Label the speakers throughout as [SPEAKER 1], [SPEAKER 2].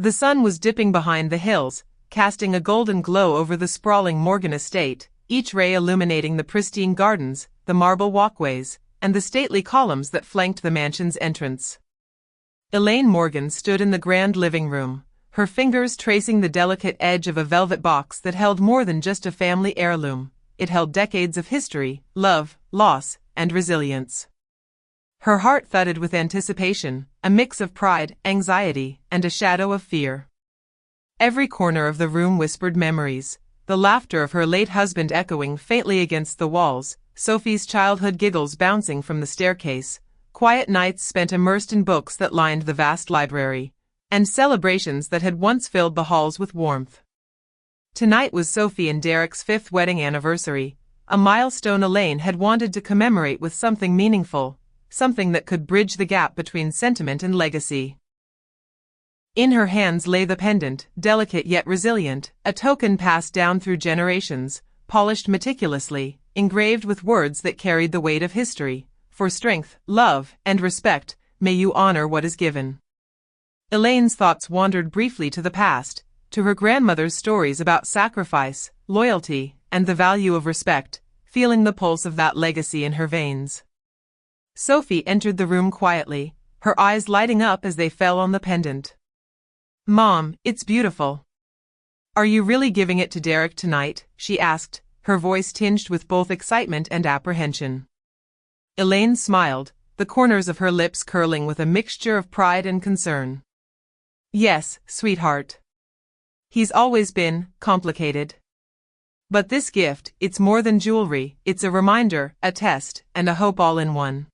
[SPEAKER 1] The sun was dipping behind the hills, casting a golden glow over the sprawling Morgan estate, each ray illuminating the pristine gardens, the marble walkways, and the stately columns that flanked the mansion's entrance. Elaine Morgan stood in the grand living room, her fingers tracing the delicate edge of a velvet box that held more than just a family heirloom. It held decades of history, love, loss, and resilience. Her heart thudded with anticipation, a mix of pride, anxiety, and a shadow of fear. Every corner of the room whispered memories, the laughter of her late husband echoing faintly against the walls, Sophie's childhood giggles bouncing from the staircase, quiet nights spent immersed in books that lined the vast library, and celebrations that had once filled the halls with warmth. Tonight was Sophie and Derek's 5th wedding anniversary, a milestone Elaine had wanted to commemorate with something meaningful, something that could bridge the gap between sentiment and legacy. In her hands lay the pendant, delicate yet resilient, a token passed down through generations, polished meticulously, engraved with words that carried the weight of history. For strength, love, and respect, may you honor what is given. Elaine's thoughts wandered briefly to the past, to her grandmother's stories about sacrifice, loyalty, and the value of respect, feeling the pulse of that legacy in her veins. Sophie entered the room quietly, her eyes lighting up as they fell on the pendant. "Mom, it's beautiful. Are you really giving it to Derek tonight?" she asked, her voice tinged with both excitement and apprehension. Elaine smiled, the corners of her lips curling with a mixture of pride and concern. "Yes, sweetheart. He's always been complicated. But this gift, it's more than jewelry, it's a reminder, a test, and a hope all in one."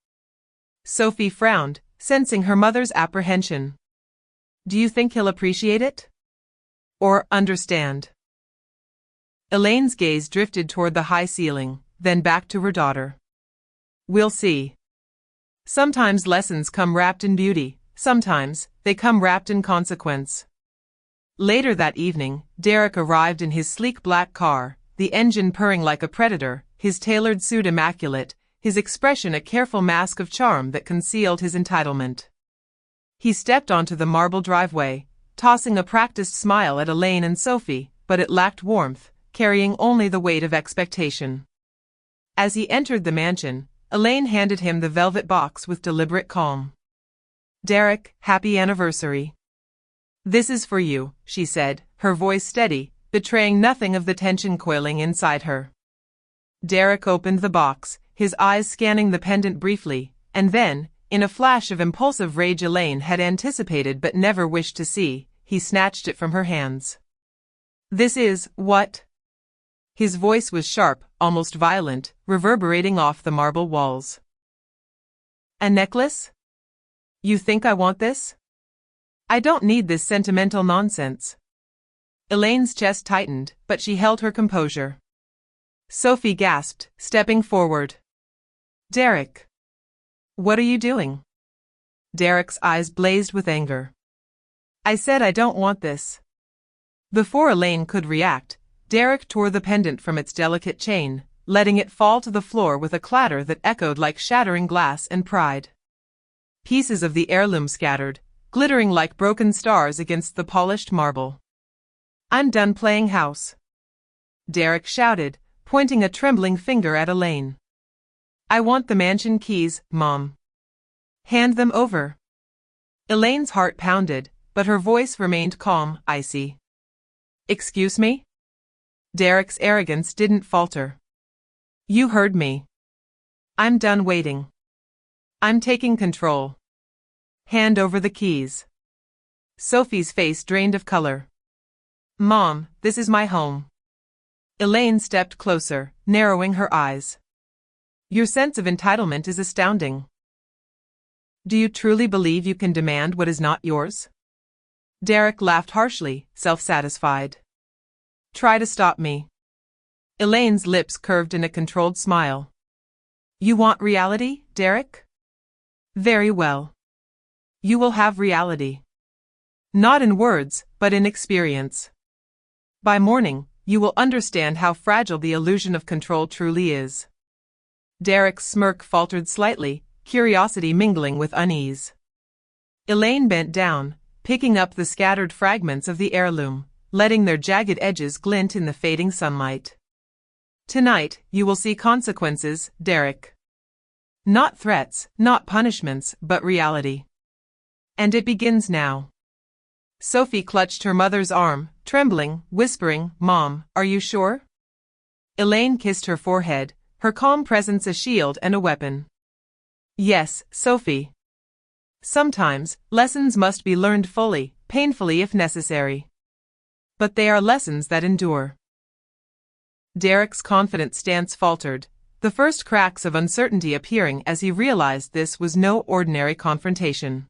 [SPEAKER 1] Sophie frowned, sensing her mother's apprehension. "Do you think he'll appreciate it? Or understand?" Elaine's gaze drifted toward the high ceiling, then back to her daughter. "We'll see. Sometimes lessons come wrapped in beauty, sometimes they come wrapped in consequence." Later that evening, Derek arrived in his sleek black car, the engine purring like a predator, his tailored suit immaculate, his expression a careful mask of charm that concealed his entitlement. He stepped onto the marble driveway, tossing a practiced smile at Elaine and Sophie, but it lacked warmth, carrying only the weight of expectation. As he entered the mansion, Elaine handed him the velvet box with deliberate calm. "Derek, happy anniversary. This is for you," she said, her voice steady, betraying nothing of the tension coiling inside her. Derek opened the box, his eyes scanning the pendant briefly, and then, in a flash of impulsive rage Elaine had anticipated but never wished to see, he snatched it from her hands. "This is what?" His voice was sharp, almost violent, reverberating off the marble walls. "A necklace? You think I want this? I don't need this sentimental nonsense." Elaine's chest tightened, but she held her composure. Sophie gasped, stepping forward. "Derek! What are you doing?" Derek's eyes blazed with anger. "I said I don't want this." Before Elaine could react, Derek tore the pendant from its delicate chain, letting it fall to the floor with a clatter that echoed like shattering glass and pride. Pieces of the heirloom scattered, glittering like broken stars against the polished marble. "I'm done playing house," Derek shouted, pointing a trembling finger at Elaine. "I want the mansion keys, Mom. Hand them over." Elaine's heart pounded, but her voice remained calm, icy. "Excuse me?" Derek's arrogance didn't falter. "You heard me. I'm done waiting. I'm taking control. Hand over the keys." Sophie's face drained of color. "Mom, this is my home." Elaine stepped closer, narrowing her eyes. "Your sense of entitlement is astounding. Do you truly believe you can demand what is not yours?" Derek laughed harshly, self-satisfied. "Try to stop me." Elaine's lips curved in a controlled smile. "You want reality, Derek? Very well. You will have reality. Not in words, but in experience. By morning, you will understand how fragile the illusion of control truly is." Derek's smirk faltered slightly, curiosity mingling with unease. Elaine bent down, picking up the scattered fragments of the heirloom, letting their jagged edges glint in the fading sunlight. Tonight, you will see consequences, Derek. Not threats, not punishments, but reality. And it begins now. Sophie clutched her mother's arm, trembling, whispering, "Mom, are you sure?" Elaine kissed her forehead, her calm presence a shield and a weapon. "Yes, Sophie. Sometimes, lessons must be learned fully, painfully if necessary. But they are lessons that endure." Derek's confident stance faltered, the first cracks of uncertainty appearing as he realized this was no ordinary confrontation.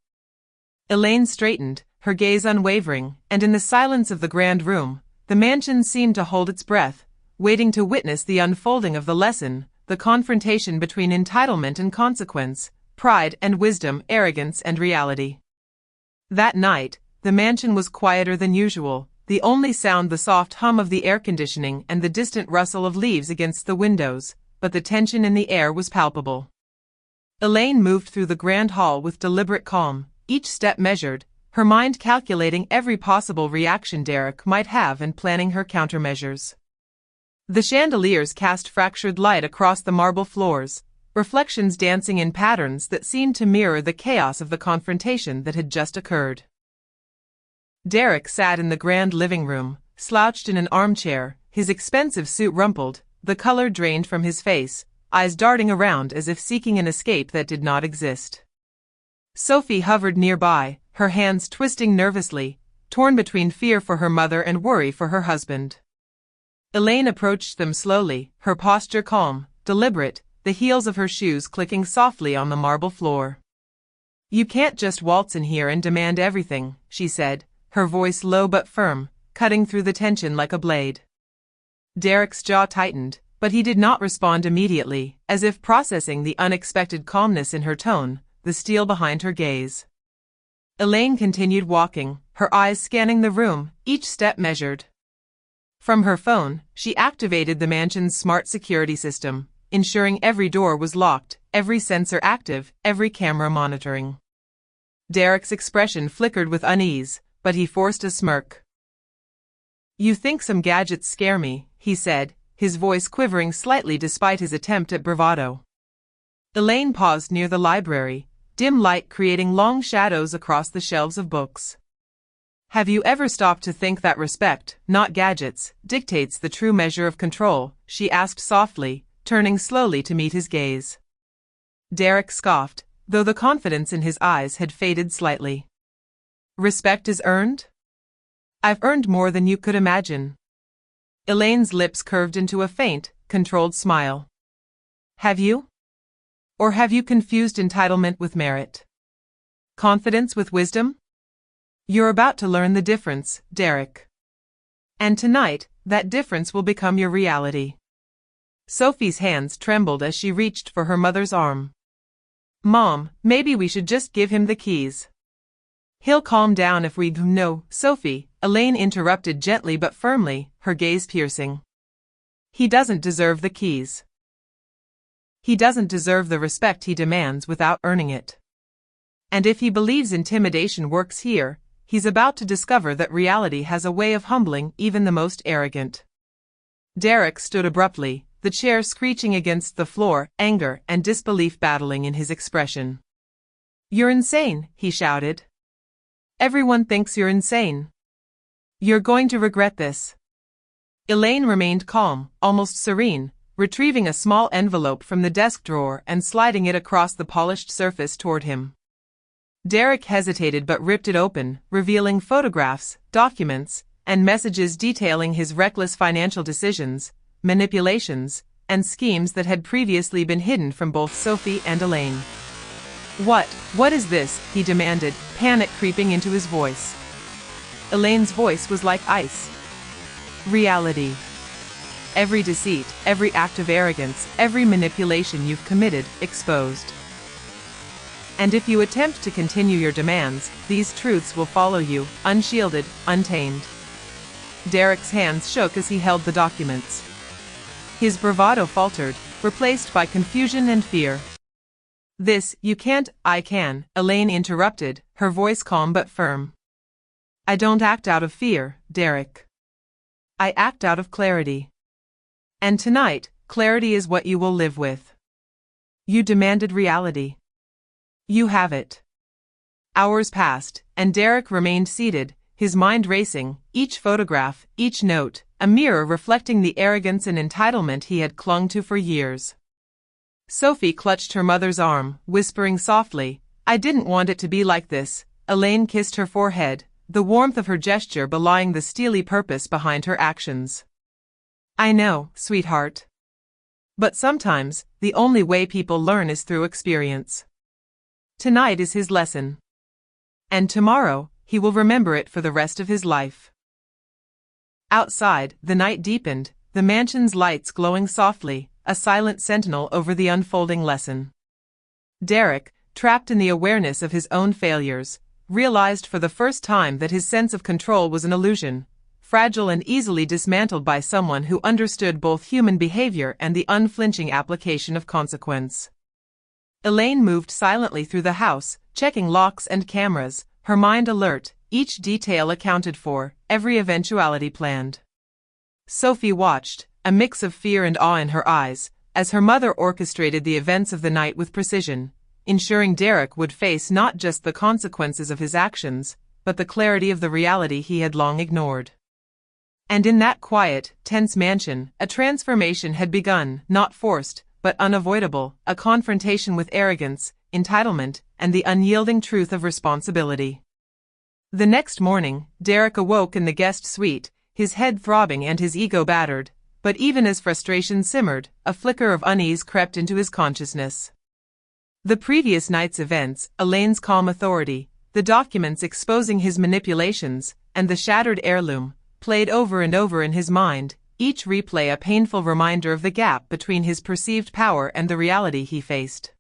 [SPEAKER 1] Elaine straightened, her gaze unwavering, and in the silence of the grand room, the mansion seemed to hold its breath, waiting to witness the unfolding of the lesson, the confrontation between entitlement and consequence, pride and wisdom, arrogance and reality. That night, the mansion was quieter than usual, the only sound the soft hum of the air conditioning and the distant rustle of leaves against the windows, but the tension in the air was palpable. Elaine moved through the grand hall with deliberate calm, each step measured, her mind calculating every possible reaction Derek might have and planning her countermeasures. The chandeliers cast fractured light across the marble floors, reflections dancing in patterns that seemed to mirror the chaos of the confrontation that had just occurred. Derek sat in the grand living room, slouched in an armchair, his expensive suit rumpled, the color drained from his face, eyes darting around as if seeking an escape that did not exist. Sophie hovered nearby, her hands twisting nervously, torn between fear for her mother and worry for her husband. Elaine approached them slowly, her posture calm, deliberate, the heels of her shoes clicking softly on the marble floor. "You can't just waltz in here and demand everything," she said, her voice low but firm, cutting through the tension like a blade. Derek's jaw tightened, but he did not respond immediately, as if processing the unexpected calmness in her tone, the steel behind her gaze. Elaine continued walking, her eyes scanning the room, each step measured. From her phone, she activated the mansion's smart security system, ensuring every door was locked, every sensor active, every camera monitoring. Derek's expression flickered with unease, but he forced a smirk. "You think some gadgets scare me," he said, his voice quivering slightly despite his attempt at bravado. Elaine paused near the library, dim light creating long shadows across the shelves of books. "Have you ever stopped to think that respect, not gadgets, dictates the true measure of control?" she asked softly, turning slowly to meet his gaze. Derek scoffed, though the confidence in his eyes had faded slightly. "Respect is earned? I've earned more than you could imagine." Elaine's lips curved into a faint, controlled smile. "Have you? Or have you confused entitlement with merit? Confidence with wisdom? You're about to learn the difference, Derek. And tonight, that difference will become your reality." Sophie's hands trembled as she reached for her mother's arm. "Mom, maybe we should just give him the keys. He'll calm down if we..." "No, Sophie," Elaine interrupted gently but firmly, her gaze piercing. "He doesn't deserve the keys. He doesn't deserve the respect he demands without earning it. And if he believes intimidation works here, he's about to discover that reality has a way of humbling even the most arrogant." Derek stood abruptly, the chair screeching against the floor, anger and disbelief battling in his expression. "You're insane," he shouted. "Everyone thinks you're insane. You're going to regret this." Elaine remained calm, almost serene, retrieving a small envelope from the desk drawer and sliding it across the polished surface toward him. Derek hesitated but ripped it open, revealing photographs, documents, and messages detailing his reckless financial decisions, manipulations, and schemes that had previously been hidden from both Sophie and Elaine. What is this?" he demanded, panic creeping into his voice. Elaine's voice was like ice. "Reality. Every deceit, every act of arrogance, every manipulation you've committed, exposed. And if you attempt to continue your demands, these truths will follow you, unshielded, untamed." Derek's hands shook as he held the documents. His bravado faltered, replaced by confusion and fear. "This, you can't." "I can," Elaine interrupted, her voice calm but firm. I don't act out of fear, Derek. I act out of clarity. And tonight, clarity is what you will live with. You demanded reality. You have it. Hours passed, and Derek remained seated, his mind racing, each photograph, each note, a mirror reflecting the arrogance and entitlement he had clung to for years. Sophie clutched her mother's arm, whispering softly, "I didn't want it to be like this." Elaine kissed her forehead, the warmth of her gesture belying the steely purpose behind her actions. "I know, sweetheart. But sometimes, the only way people learn is through experience. Tonight is his lesson. And tomorrow, he will remember it for the rest of his life." Outside, the night deepened, the mansion's lights glowing softly, a silent sentinel over the unfolding lesson. Derek, trapped in the awareness of his own failures, realized for the first time that his sense of control was an illusion, fragile and easily dismantled by someone who understood both human behavior and the unflinching application of consequence. Elaine moved silently through the house, checking locks and cameras, her mind alert, each detail accounted for, every eventuality planned. Sophie watched, a mix of fear and awe in her eyes, as her mother orchestrated the events of the night with precision, ensuring Derek would face not just the consequences of his actions, but the clarity of the reality he had long ignored. And in that quiet, tense mansion, a transformation had begun, not forced, but unavoidable, a confrontation with arrogance, entitlement, and the unyielding truth of responsibility. The next morning, Derek awoke in the guest suite, his head throbbing and his ego battered, but even as frustration simmered, a flicker of unease crept into his consciousness. The previous night's events, Elaine's calm authority, the documents exposing his manipulations, and the shattered heirloom, played over and over in his mind, each replay a painful reminder of the gap between his perceived power and the reality he faced.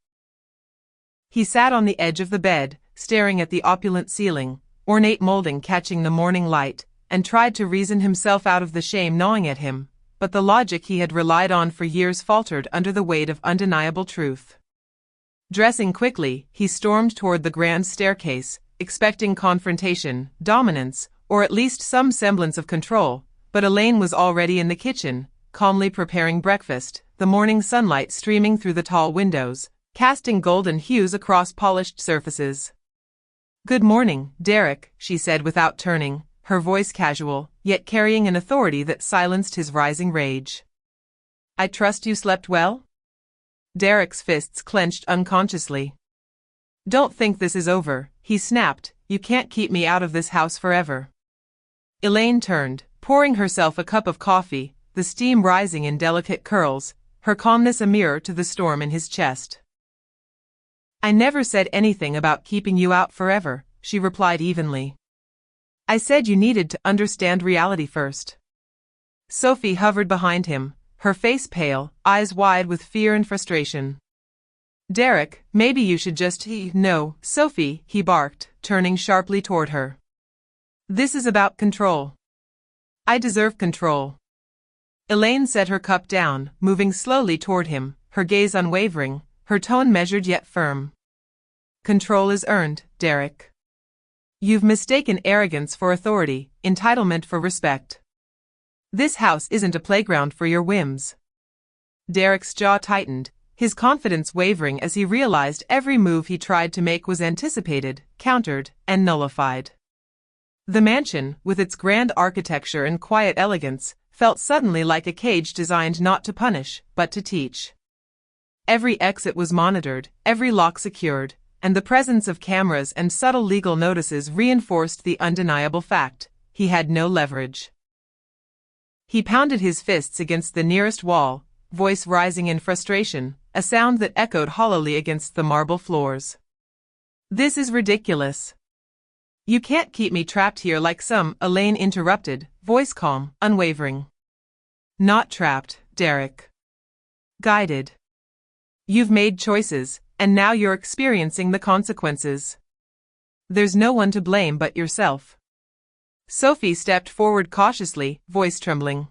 [SPEAKER 1] He sat on the edge of the bed, staring at the opulent ceiling, ornate molding catching the morning light, and tried to reason himself out of the shame gnawing at him, but the logic he had relied on for years faltered under the weight of undeniable truth. Dressing quickly, he stormed toward the grand staircase, expecting confrontation, dominance, or at least some semblance of control, but Elaine was already in the kitchen, calmly preparing breakfast, the morning sunlight streaming through the tall windows, casting golden hues across polished surfaces. "Good morning, Derek," she said without turning, her voice casual, yet carrying an authority that silenced his rising rage. "I trust you slept well?" Derek's fists clenched unconsciously. "Don't think this is over," he snapped, "you can't keep me out of this house forever." Elaine turned, pouring herself a cup of coffee, the steam rising in delicate curls, her calmness a mirror to the storm in his chest. "I never said anything about keeping you out forever," she replied evenly. "I said you needed to understand reality first." Sophie hovered behind him, her face pale, eyes wide with fear and frustration. "Derek, maybe you should just no, Sophie," he barked, turning sharply toward her. "This is about control. I deserve control." Elaine set her cup down, moving slowly toward him, her gaze unwavering, her tone measured yet firm. "Control is earned, Derek. You've mistaken arrogance for authority, entitlement for respect. This house isn't a playground for your whims." Derek's jaw tightened, his confidence wavering as he realized every move he tried to make was anticipated, countered, and nullified. The mansion, with its grand architecture and quiet elegance, felt suddenly like a cage designed not to punish, but to teach. Every exit was monitored, every lock secured, and the presence of cameras and subtle legal notices reinforced the undeniable fact: he had no leverage. He pounded his fists against the nearest wall, voice rising in frustration, a sound that echoed hollowly against the marble floors. "This is ridiculous. You can't keep me trapped here like some," Elaine interrupted, voice calm, unwavering. "Not trapped, Derek. Guided. You've made choices, and now you're experiencing the consequences. There's no one to blame but yourself." Sophie stepped forward cautiously, voice trembling.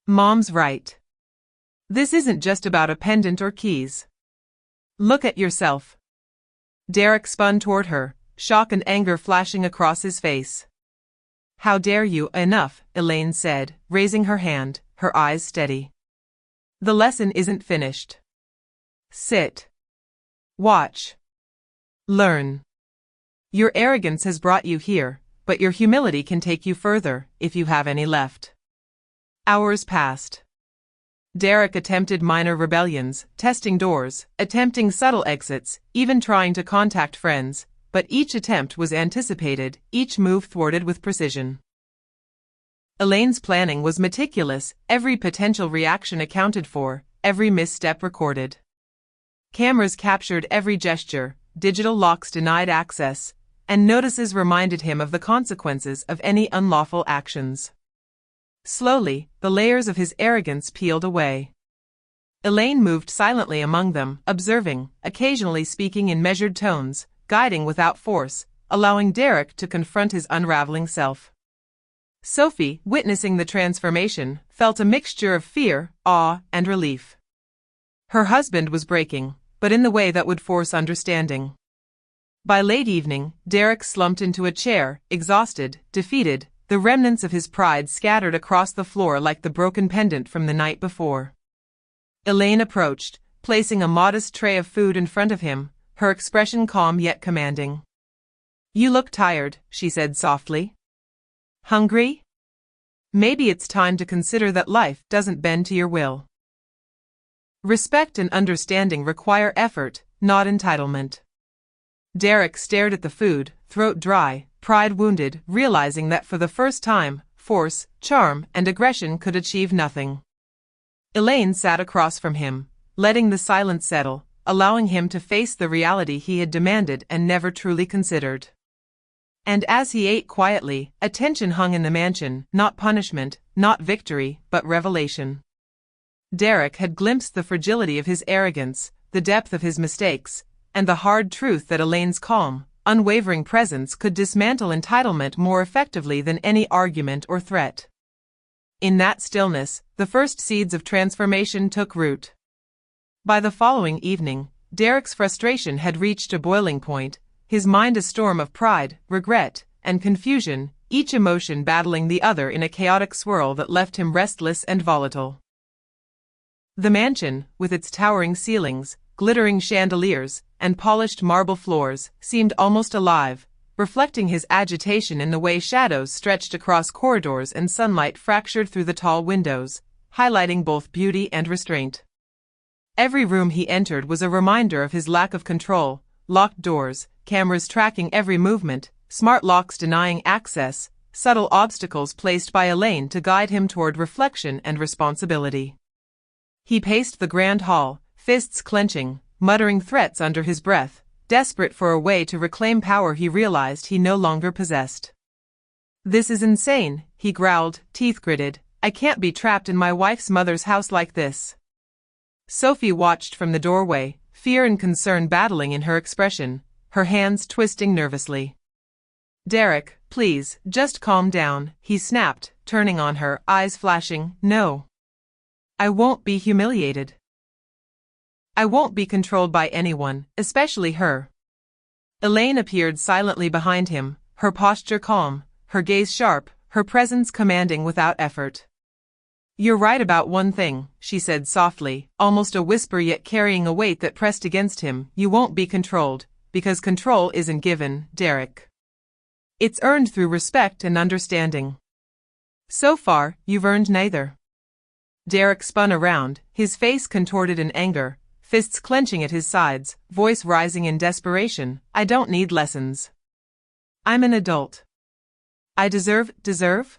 [SPEAKER 1] "Mom's right. This isn't just about a pendant or keys. Look at yourself." Derek spun toward her, shock and anger flashing across his face. How dare you? Enough, Elaine said, raising her hand, her eyes steady. The lesson isn't finished. Sit. Watch. Learn. Your arrogance has brought you here, but your humility can take you further, if you have any left. Hours passed. Derek attempted minor rebellions, testing doors, attempting subtle exits, even trying to contact friends, but each attempt was anticipated, each move thwarted with precision. Elaine's planning was meticulous, every potential reaction accounted for, every misstep recorded. Cameras captured every gesture, digital locks denied access, and notices reminded him of the consequences of any unlawful actions. Slowly, the layers of his arrogance peeled away. Elaine moved silently among them, observing, occasionally speaking in measured tones, guiding without force, allowing Derek to confront his unraveling self. Sophie, witnessing the transformation, felt a mixture of fear, awe, and relief. Her husband was breaking, but in the way that would force understanding. By late evening, Derek slumped into a chair, exhausted, defeated, the remnants of his pride scattered across the floor like the broken pendant from the night before. Elaine approached, placing a modest tray of food in front of him, her expression calm yet commanding. "You look tired," she said softly. "Hungry? Maybe it's time to consider that life doesn't bend to your will. Respect and understanding require effort, not entitlement." Derek stared at the food, throat dry, pride wounded, realizing that for the first time, force, charm, and aggression could achieve nothing. Elaine sat across from him, letting the silence settle, allowing him to face the reality he had demanded and never truly considered. And as he ate quietly, attention hung in the mansion, not punishment, not victory, but revelation. Derek had glimpsed the fragility of his arrogance, the depth of his mistakes, and the hard truth that Elaine's calm, unwavering presence could dismantle entitlement more effectively than any argument or threat. In that stillness, the first seeds of transformation took root. By the following evening, Derek's frustration had reached a boiling point, his mind a storm of pride, regret, and confusion, each emotion battling the other in a chaotic swirl that left him restless and volatile. The mansion, with its towering ceilings, glittering chandeliers, and polished marble floors, seemed almost alive, reflecting his agitation in the way shadows stretched across corridors and sunlight fractured through the tall windows, highlighting both beauty and restraint. Every room he entered was a reminder of his lack of control, locked doors, cameras tracking every movement, smart locks denying access, subtle obstacles placed by Elaine to guide him toward reflection and responsibility. He paced the grand hall, fists clenching, muttering threats under his breath, desperate for a way to reclaim power he realized he no longer possessed. "This is insane," he growled, teeth gritted. "I can't be trapped in my wife's mother's house like this." Sophie watched from the doorway, fear and concern battling in her expression, her hands twisting nervously. "Derek, please, just calm down," he snapped, turning on her, eyes flashing. "No. I won't be humiliated. I won't be controlled by anyone, especially her." Elaine appeared silently behind him, her posture calm, her gaze sharp, her presence commanding without effort. "You're right about one thing," she said softly, almost a whisper yet carrying a weight that pressed against him. "You won't be controlled, because control isn't given, Derek. It's earned through respect and understanding. So far, you've earned neither." Derek spun around, his face contorted in anger, fists clenching at his sides, voice rising in desperation. "I don't need lessons. I'm an adult. I deserve?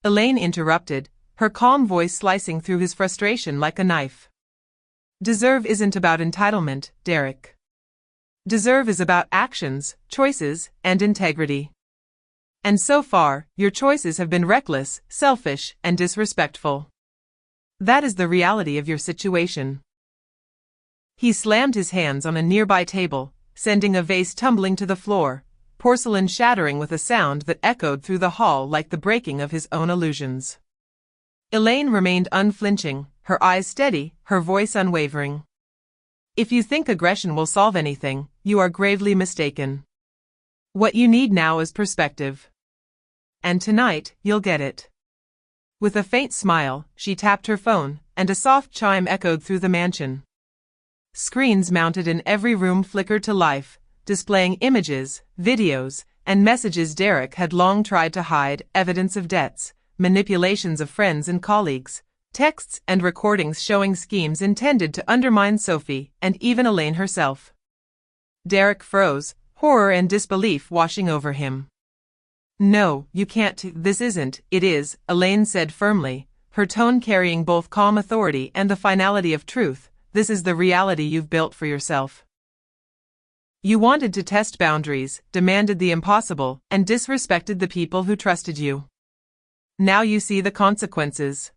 [SPEAKER 1] Elaine interrupted, her calm voice slicing through his frustration like a knife. "Deserve isn't about entitlement, Derek. Deserve is about actions, choices, and integrity. And so far, your choices have been reckless, selfish, and disrespectful. That is the reality of your situation." He slammed his hands on a nearby table, sending a vase tumbling to the floor, porcelain shattering with a sound that echoed through the hall like the breaking of his own illusions. Elaine remained unflinching, her eyes steady, her voice unwavering. "If you think aggression will solve anything, you are gravely mistaken. What you need now is perspective. and tonight, you'll get it." With a faint smile, she tapped her phone, and a soft chime echoed through the mansion. Screens mounted in every room flickered to life, displaying images, videos, and messages Derek had long tried to hide, evidence of debts, manipulations of friends and colleagues, texts and recordings showing schemes intended to undermine Sophie and even Elaine herself. Derek froze, horror and disbelief washing over him. "No, you can't, this isn't, it is," Elaine said firmly, her tone carrying both calm authority and the finality of truth. "This is the reality you've built for yourself. You wanted to test boundaries, demanded the impossible, and disrespected the people who trusted you. Now you see the consequences."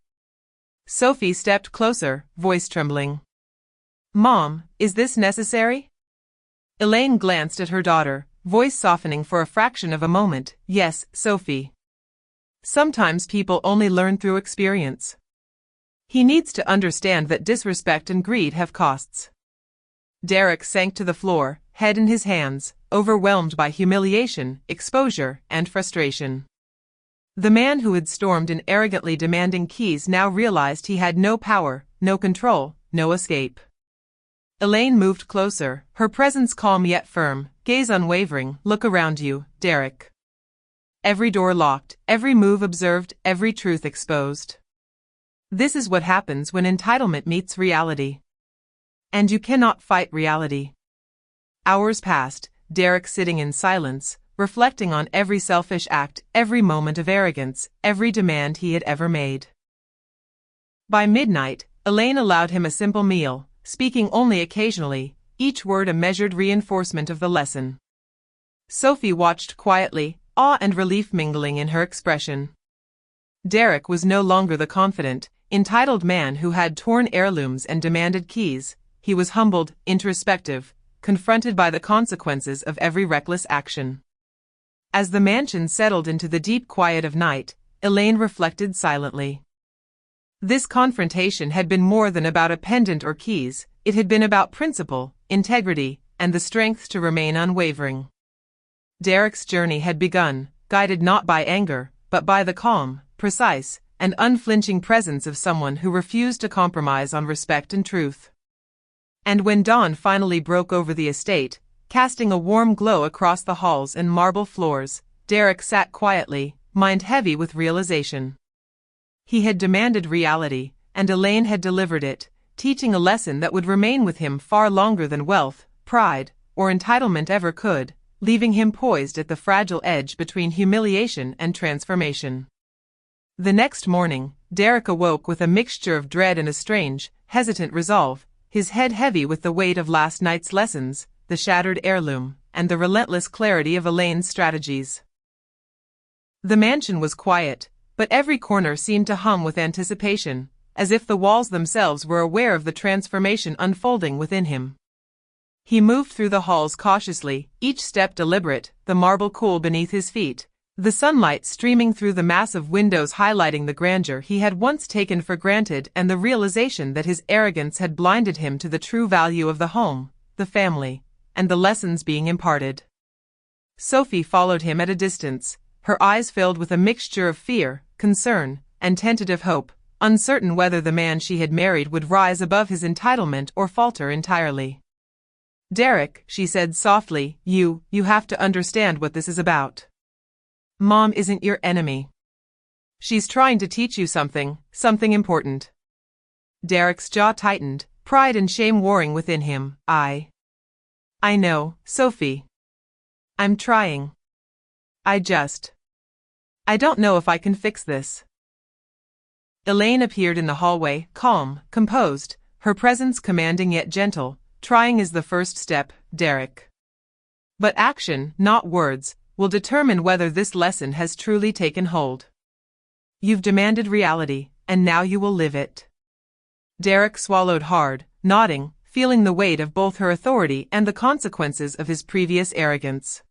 [SPEAKER 1] Sophie stepped closer, voice trembling. "Mom, is this necessary?" Elaine glanced at her daughter, voice softening for a fraction of a moment. "Yes, Sophie. Sometimes people only learn through experience. He needs to understand that disrespect and greed have costs." Derek sank to the floor, head in his hands, overwhelmed by humiliation, exposure, and frustration. The man who had stormed in arrogantly demanding keys now realized he had no power, no control, no escape. Elaine moved closer, her presence calm yet firm, gaze unwavering. "Look around you, Derek. Every door locked, every move observed, every truth exposed. This is what happens when entitlement meets reality. And you cannot fight reality." Hours passed, Derek sitting in silence, reflecting on every selfish act, every moment of arrogance, every demand he had ever made. By midnight, Elaine allowed him a simple meal, speaking only occasionally, each word a measured reinforcement of the lesson. Sophie watched quietly, awe and relief mingling in her expression. Derek was no longer the confident, entitled man who had torn heirlooms and demanded keys. He was humbled, introspective, confronted by the consequences of every reckless action. As the mansion settled into the deep quiet of night, Elaine reflected silently. This confrontation had been more than about a pendant or keys, it had been about principle, integrity, and the strength to remain unwavering. Derek's journey had begun, guided not by anger, but by the calm, precise, and unflinching presence of someone who refused to compromise on respect and truth. And when dawn finally broke over the estate, casting a warm glow across the halls and marble floors, Derek sat quietly, mind heavy with realization. He had demanded reality, and Elaine had delivered it, teaching a lesson that would remain with him far longer than wealth, pride, or entitlement ever could, leaving him poised at the fragile edge between humiliation and transformation. The next morning, Derek awoke with a mixture of dread and a strange, hesitant resolve, his head heavy with the weight of last night's lessons, the shattered heirloom, and the relentless clarity of Elaine's strategies. The mansion was quiet, but every corner seemed to hum with anticipation, as if the walls themselves were aware of the transformation unfolding within him. He moved through the halls cautiously, each step deliberate, the marble cool beneath his feet, the sunlight streaming through the massive windows highlighting the grandeur he had once taken for granted and the realization that his arrogance had blinded him to the true value of the home, the family, and the lessons being imparted. Sophie followed him at a distance, her eyes filled with a mixture of fear, concern, and tentative hope, uncertain whether the man she had married would rise above his entitlement or falter entirely. "Derek," she said softly, you have to understand what this is about. Mom isn't your enemy. She's trying to teach you something important." Derek's jaw tightened, pride and shame warring within him. I know, Sophie. I'm trying. I don't know if I can fix this." Elaine appeared in the hallway, calm, composed, her presence commanding yet gentle. "Trying is the first step, Derek. But action, not words, will determine whether this lesson has truly taken hold. You've demanded reality, and now you will live it." Derek swallowed hard, nodding, feeling the weight of both her authority and the consequences of his previous arrogance.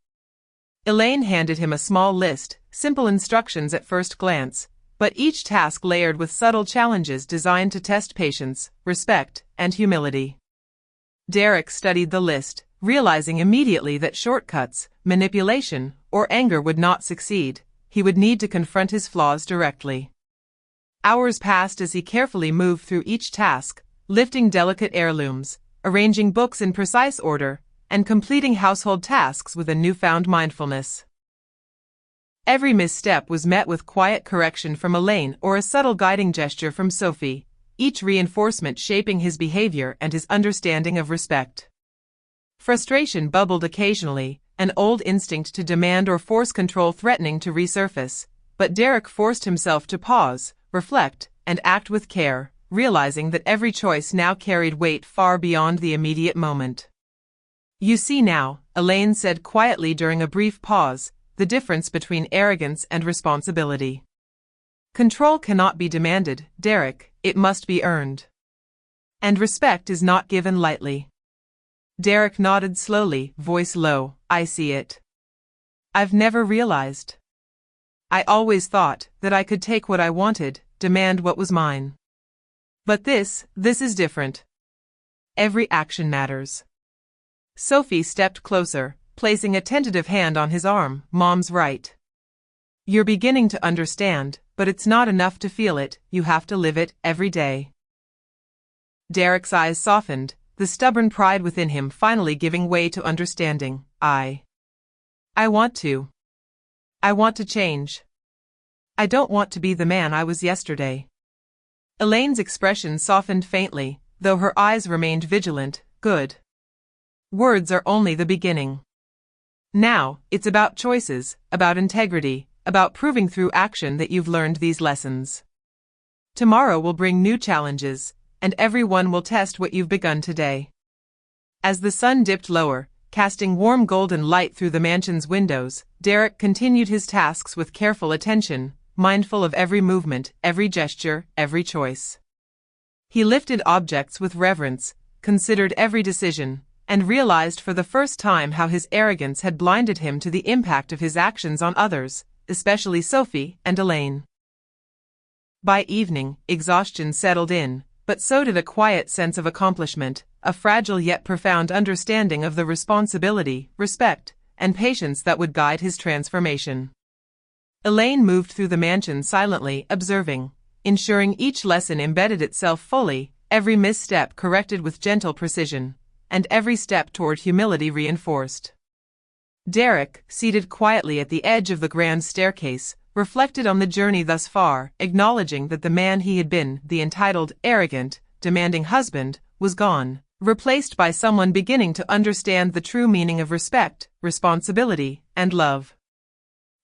[SPEAKER 1] Elaine handed him a small list, simple instructions at first glance, but each task layered with subtle challenges designed to test patience, respect, and humility. Derek studied the list, realizing immediately that shortcuts, manipulation, or anger would not succeed. he would need to confront his flaws directly. Hours passed as he carefully moved through each task, lifting delicate heirlooms, arranging books in precise order, and completing household tasks with a newfound mindfulness. Every misstep was met with quiet correction from Elaine or a subtle guiding gesture from Sophie, each reinforcement shaping his behavior and his understanding of respect. Frustration bubbled occasionally, an old instinct to demand or force control threatening to resurface, but Derek forced himself to pause, reflect, and act with care, realizing that every choice now carried weight far beyond the immediate moment. "You see now," Elaine said quietly during a brief pause, "the difference between arrogance and responsibility. Control cannot be demanded, Derek, it must be earned. And respect is not given lightly." Derek nodded slowly, voice low. "I see it. I've never realized. I always thought that I could take what I wanted, demand what was mine. But this is different. Every action matters." Sophie stepped closer, placing a tentative hand on his arm. "Mom's right. You're beginning to understand, but it's not enough to feel it, you have to live it every day." Derek's eyes softened, the stubborn pride within him finally giving way to understanding. I want to. I want to change. I don't want to be the man I was yesterday." Elaine's expression softened faintly, though her eyes remained vigilant. "Good. Words are only the beginning. Now, it's about choices, about integrity, about proving through action that you've learned these lessons. Tomorrow will bring new challenges, and everyone will test what you've begun today." As the sun dipped lower, casting warm golden light through the mansion's windows, Derek continued his tasks with careful attention, mindful of every movement, every gesture, every choice. He lifted objects with reverence, considered every decision, and realized for the first time how his arrogance had blinded him to the impact of his actions on others, especially Sophie and Elaine. By evening, exhaustion settled in, but so did a quiet sense of accomplishment, a fragile yet profound understanding of the responsibility, respect, and patience that would guide his transformation. Elaine moved through the mansion silently, observing, ensuring each lesson embedded itself fully, every misstep corrected with gentle precision, and every step toward humility reinforced. Derek, seated quietly at the edge of the grand staircase, reflected on the journey thus far, acknowledging that the man he had been, the entitled, arrogant, demanding husband, was gone, replaced by someone beginning to understand the true meaning of respect, responsibility, and love.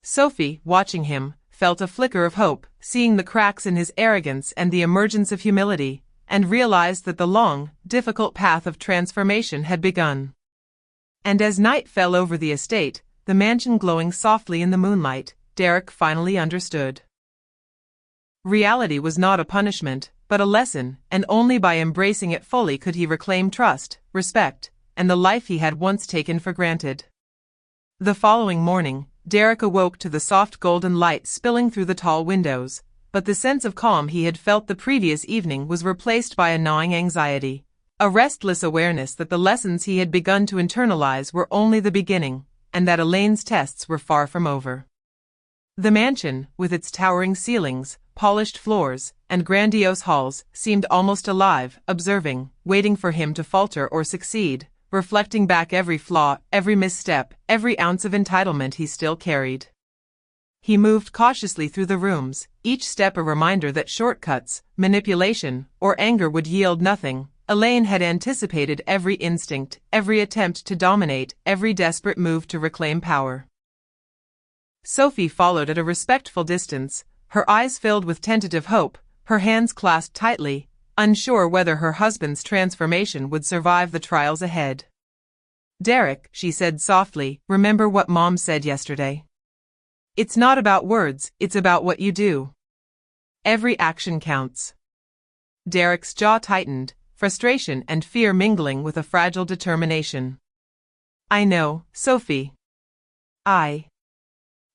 [SPEAKER 1] Sophie, watching him, felt a flicker of hope, seeing the cracks in his arrogance and the emergence of humility, and realized that the long, difficult path of transformation had begun. And as night fell over the estate, the mansion glowing softly in the moonlight, Derek finally understood. Reality was not a punishment, but a lesson, and only by embracing it fully could he reclaim trust, respect, and the life he had once taken for granted. The following morning, Derek awoke to the soft golden light spilling through the tall windows, but the sense of calm he had felt the previous evening was replaced by a gnawing anxiety, a restless awareness that the lessons he had begun to internalize were only the beginning, and that Elaine's tests were far from over. The mansion, with its towering ceilings, polished floors, and grandiose halls, seemed almost alive, observing, waiting for him to falter or succeed, reflecting back every flaw, every misstep, every ounce of entitlement he still carried. He moved cautiously through the rooms, each step a reminder that shortcuts, manipulation, or anger would yield nothing. Elaine had anticipated every instinct, every attempt to dominate, every desperate move to reclaim power. Sophie followed at a respectful distance, her eyes filled with tentative hope, her hands clasped tightly, unsure whether her husband's transformation would survive the trials ahead. "Derek," she said softly, "remember what Mom said yesterday. It's not about words, it's about what you do. Every action counts." Derek's jaw tightened, frustration and fear mingling with a fragile determination. "I know, Sophie. I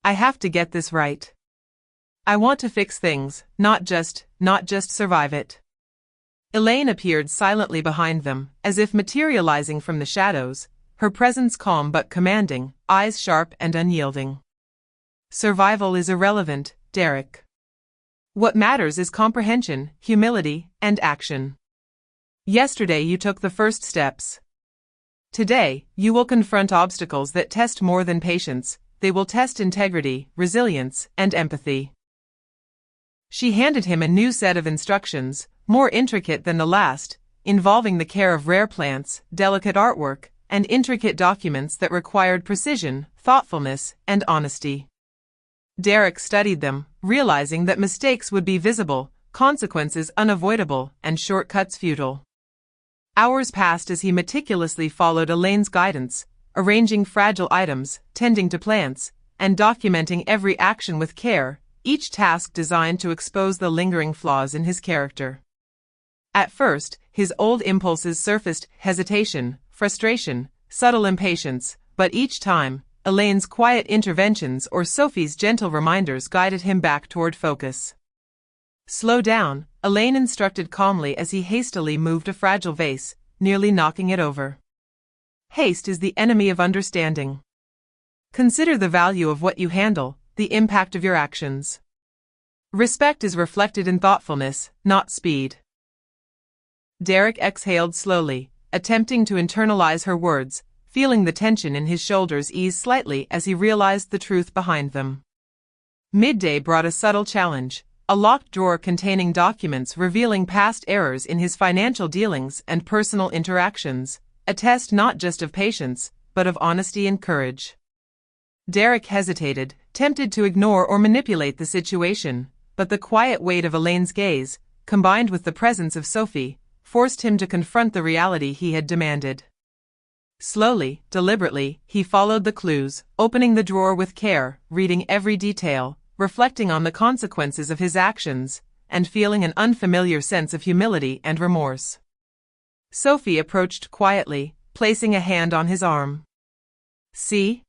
[SPEAKER 1] have to get this right. I want to fix things, not just survive it." Elaine appeared silently behind them, as if materializing from the shadows, her presence calm but commanding, eyes sharp and unyielding. Survival is irrelevant, Derek. What matters is comprehension, humility, and action. Yesterday you took the first steps. Today, you will confront obstacles that test more than patience. They will test integrity, resilience, and empathy. She handed him a new set of instructions, more intricate than the last, involving the care of rare plants, delicate artwork, and intricate documents that required precision, thoughtfulness, and honesty. Derek studied them, realizing that mistakes would be visible, consequences unavoidable, and shortcuts futile. Hours passed as he meticulously followed Elaine's guidance, arranging fragile items, tending to plants, and documenting every action with care, each task designed to expose the lingering flaws in his character. At first, his old impulses surfaced: hesitation, frustration, subtle impatience, but each time, Elaine's quiet interventions or Sophie's gentle reminders guided him back toward focus. "Slow down," Elaine instructed calmly as he hastily moved a fragile vase, nearly knocking it over. Haste is the enemy of understanding. Consider the value of what you handle, the impact of your actions. Respect is reflected in thoughtfulness, not speed. Derek exhaled slowly, attempting to internalize her words, feeling the tension in his shoulders ease slightly as he realized the truth behind them. Midday brought a subtle challenge: a locked drawer containing documents revealing past errors in his financial dealings and personal interactions, a test not just of patience, but of honesty and courage. Derek hesitated, tempted to ignore or manipulate the situation, but the quiet weight of Elaine's gaze, combined with the presence of Sophie, forced him to confront the reality he had demanded. Slowly, deliberately, he followed the clues, opening the drawer with care, reading every detail, reflecting on the consequences of his actions, and feeling an unfamiliar sense of humility and remorse. Sophie approached quietly, placing a hand on his arm. "See?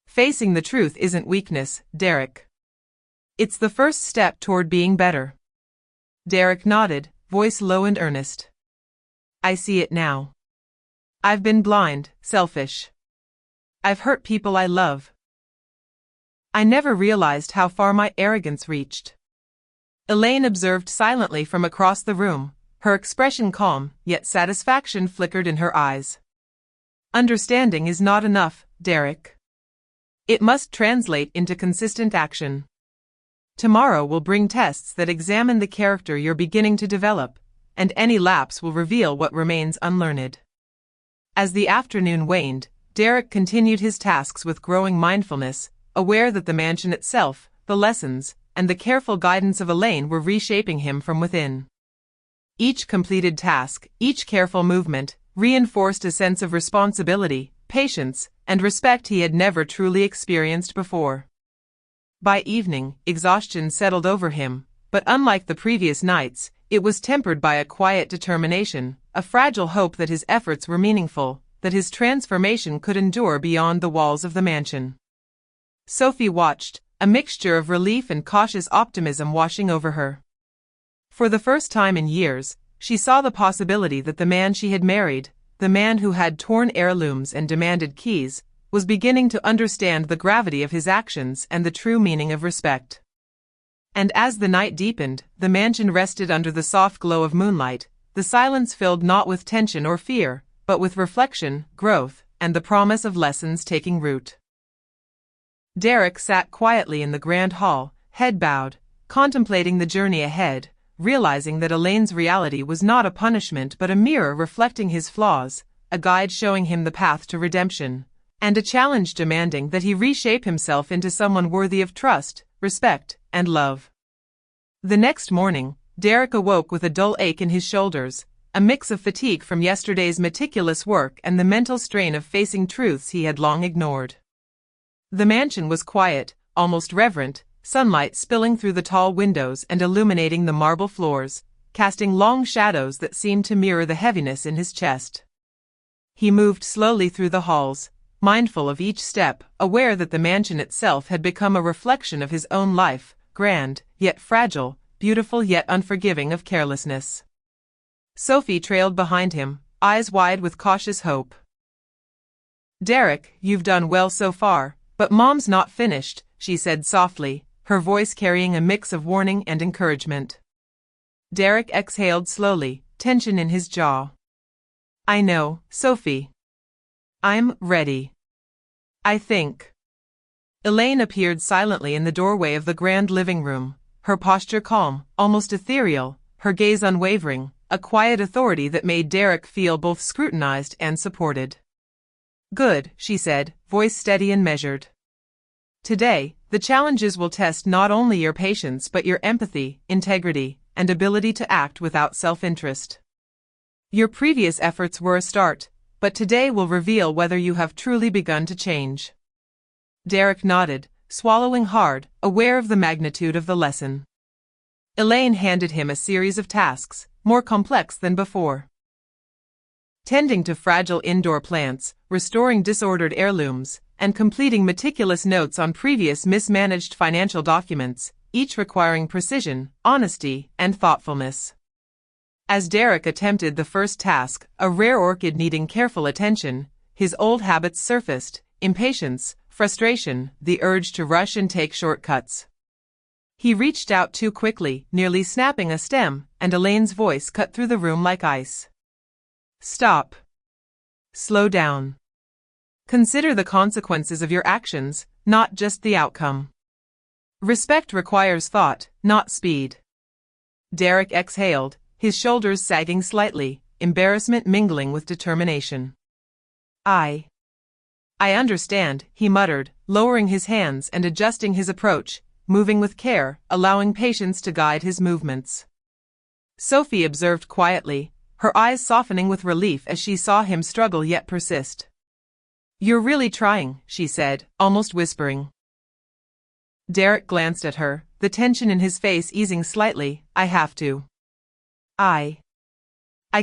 [SPEAKER 1] Facing the truth isn't weakness, Derek. It's the first step toward being better." Derek nodded, voice low and earnest. "I see it now. I've been blind, selfish. I've hurt people I love. I never realized how far my arrogance reached." Elaine observed silently from across the room, her expression calm, yet satisfaction flickered in her eyes. "Understanding is not enough, Derek. It must translate into consistent action. Tomorrow will bring tests that examine the character you're beginning to develop, and any lapse will reveal what remains unlearned." As the afternoon waned, Derek continued his tasks with growing mindfulness, aware that the mansion itself, the lessons, and the careful guidance of Elaine were reshaping him from within. Each completed task, each careful movement, reinforced a sense of responsibility, patience, and respect he had never truly experienced before. By evening, exhaustion settled over him, but unlike the previous nights, it was tempered by a quiet determination, a fragile hope that his efforts were meaningful, that his transformation could endure beyond the walls of the mansion. Sophie watched, a mixture of relief and cautious optimism washing over her. For the first time in years, she saw the possibility that the man she had married, the man who had torn heirlooms and demanded keys, was beginning to understand the gravity of his actions and the true meaning of respect. And as the night deepened, the mansion rested under the soft glow of moonlight, the silence filled not with tension or fear, but with reflection, growth, and the promise of lessons taking root. Derek sat quietly in the grand hall, head bowed, contemplating the journey ahead, realizing that Elaine's reality was not a punishment but a mirror reflecting his flaws, a guide showing him the path to redemption, and a challenge demanding that he reshape himself into someone worthy of trust, respect, and love. The next morning, Derek awoke with a dull ache in his shoulders, a mix of fatigue from yesterday's meticulous work and the mental strain of facing truths he had long ignored. The mansion was quiet, almost reverent, sunlight spilling through the tall windows and illuminating the marble floors, casting long shadows that seemed to mirror the heaviness in his chest. He moved slowly through the halls, mindful of each step, aware that the mansion itself had become a reflection of his own life, grand, yet fragile, beautiful yet unforgiving of carelessness. Sophie trailed behind him, eyes wide with cautious hope. "Derek, you've done well so far, but Mom's not finished," she said softly, her voice carrying a mix of warning and encouragement. Derek exhaled slowly, tension in his jaw. I know, Sophie. I'm ready. I think. Elaine appeared silently in the doorway of the grand living room, her posture calm, almost ethereal, her gaze unwavering, a quiet authority that made Derek feel both scrutinized and supported. Good, she said, voice steady and measured. Today, the challenges will test not only your patience but your empathy, integrity, and ability to act without self-interest. Your previous efforts were a start, but today will reveal whether you have truly begun to change. Derek nodded, swallowing hard, aware of the magnitude of the lesson. Elaine handed him a series of tasks, more complex than before. Tending to fragile indoor plants, restoring disordered heirlooms, and completing meticulous notes on previous mismanaged financial documents, each requiring precision, honesty, and thoughtfulness. As Derek attempted the first task, a rare orchid needing careful attention, his old habits surfaced: impatience, frustration, the urge to rush and take shortcuts. He reached out too quickly, nearly snapping a stem, and Elaine's voice cut through the room like ice. Stop. Slow down. Consider the consequences of your actions, not just the outcome. Respect requires thought, not speed. Derek exhaled, his shoulders sagging slightly, embarrassment mingling with determination. I understand, he muttered, lowering his hands and adjusting his approach, moving with care, allowing patience to guide his movements. Sophie observed quietly, her eyes softening with relief as she saw him struggle yet persist. You're really trying, she said, almost whispering. Derek glanced at her, the tension in his face easing slightly. I have to. I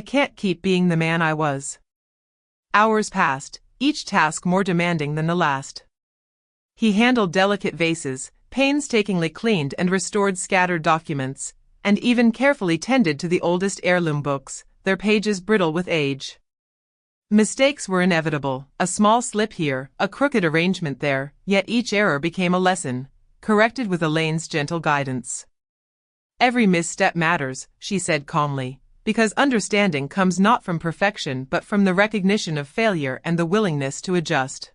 [SPEAKER 1] can't keep being the man I was. Hours passed, each task more demanding than the last. He handled delicate vases, painstakingly cleaned and restored scattered documents, and even carefully tended to the oldest heirloom books, their pages brittle with age. Mistakes were inevitable, a small slip here, a crooked arrangement there, yet each error became a lesson, corrected with Elaine's gentle guidance. Every misstep matters, she said calmly, because understanding comes not from perfection but from the recognition of failure and the willingness to adjust.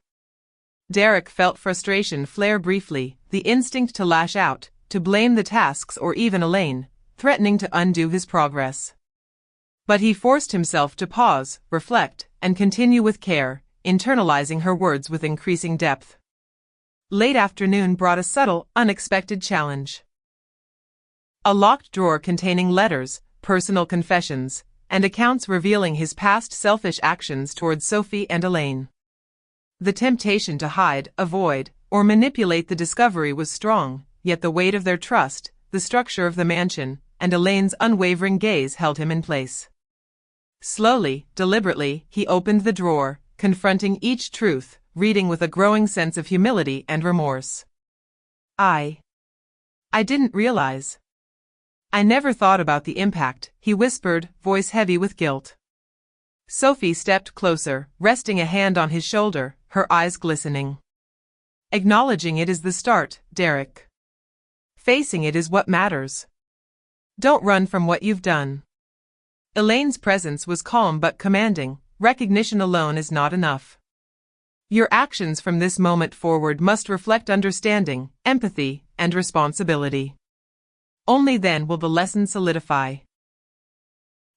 [SPEAKER 1] Derek felt frustration flare briefly, the instinct to lash out, to blame the tasks or even Elaine, threatening to undo his progress. But he forced himself to pause, reflect, and continue with care, internalizing her words with increasing depth. Late afternoon brought a subtle, unexpected challenge. A locked drawer containing letters, personal confessions, and accounts revealing his past selfish actions towards Sophie and Elaine. The temptation to hide, avoid, or manipulate the discovery was strong, yet the weight of their trust, the structure of the mansion, and Elaine's unwavering gaze held him in place. Slowly, deliberately, he opened the drawer, confronting each truth, reading with a growing sense of humility and remorse. I didn't realize. I never thought about the impact, he whispered, voice heavy with guilt. Sophie stepped closer, resting a hand on his shoulder, her eyes glistening. Acknowledging it is the start, Derek. Facing it is what matters. Don't run from what you've done. Elaine's presence was calm but commanding. Recognition alone is not enough. Your actions from this moment forward must reflect understanding, empathy, and responsibility. Only then will the lesson solidify.